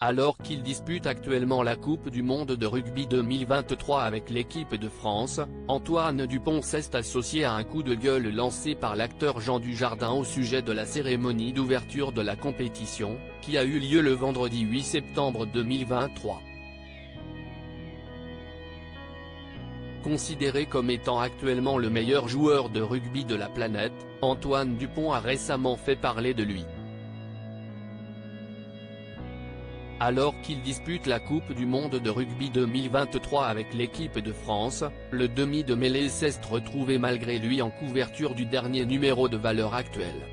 Alors qu'il dispute actuellement la Coupe du monde de rugby 2023 avec l'équipe de France, Antoine Dupont s'est associé à un coup de gueule lancé par l'acteur Jean Dujardin au sujet de la cérémonie d'ouverture de la compétition, qui a eu lieu le vendredi 8 septembre 2023. Considéré comme étant actuellement le meilleur joueur de rugby de la planète, Antoine Dupont a récemment fait parler de lui. Alors qu'il dispute la Coupe du monde de rugby 2023 avec l'équipe de France, le demi de mêlée s'est retrouvé malgré lui en couverture du dernier numéro de Valeurs Actuelles.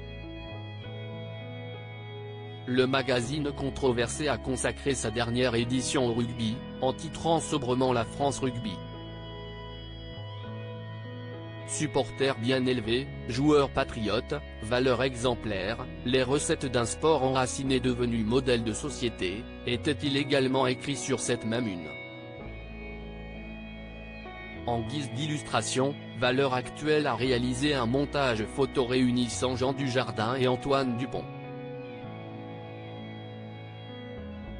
Le magazine controversé a consacré sa dernière édition au rugby, en titrant sobrement La France Rugby. Supporter bien élevé, joueur patriote, valeurs exemplaires, les recettes d'un sport enraciné devenu modèle de société, était-il également écrit sur cette même une. En guise d'illustration, Valeurs Actuelles a réalisé un montage photo réunissant Jean Dujardin et Antoine Dupont.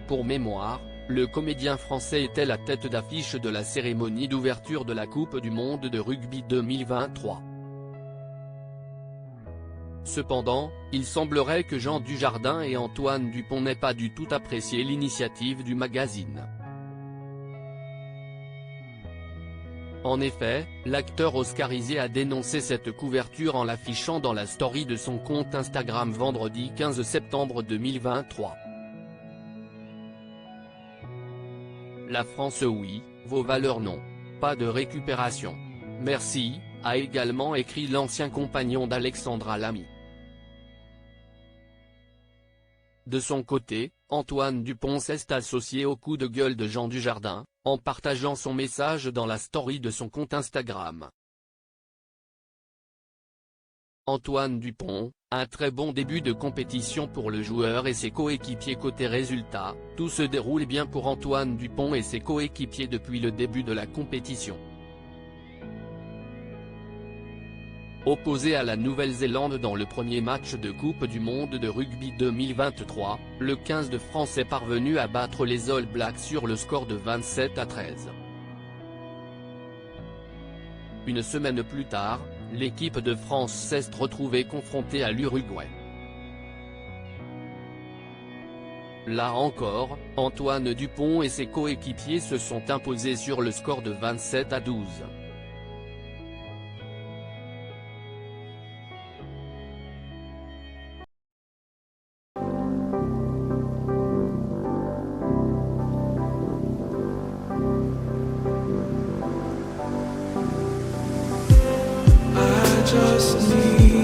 Pour mémoire, le comédien français était la tête d'affiche de la cérémonie d'ouverture de la Coupe du monde de rugby 2023. Cependant, il semblerait que Jean Dujardin et Antoine Dupont n'aient pas du tout apprécié l'initiative du magazine. En effet, l'acteur oscarisé a dénoncé cette couverture en l'affichant dans la story de son compte Instagram vendredi 15 septembre 2023. La France oui, vos valeurs non. Pas de récupération. Merci, a également écrit l'ancien compagnon d'Alexandra Lamy. De son côté, Antoine Dupont s'est associé au coup de gueule de Jean Dujardin, en partageant son message dans la story de son compte Instagram. Antoine Dupont, un très bon début de compétition pour le joueur et ses coéquipiers. Côté résultat, tout se déroule bien pour Antoine Dupont et ses coéquipiers depuis le début de la compétition. Opposé à la Nouvelle-Zélande dans le premier match de Coupe du monde de rugby 2023, le 15 de France est parvenu à battre les All Blacks sur le score de 27-13. Une semaine plus tard, l'équipe de France s'est retrouvée confrontée à l'Uruguay. Là encore, Antoine Dupont et ses coéquipiers se sont imposés sur le score de 27-12. Just need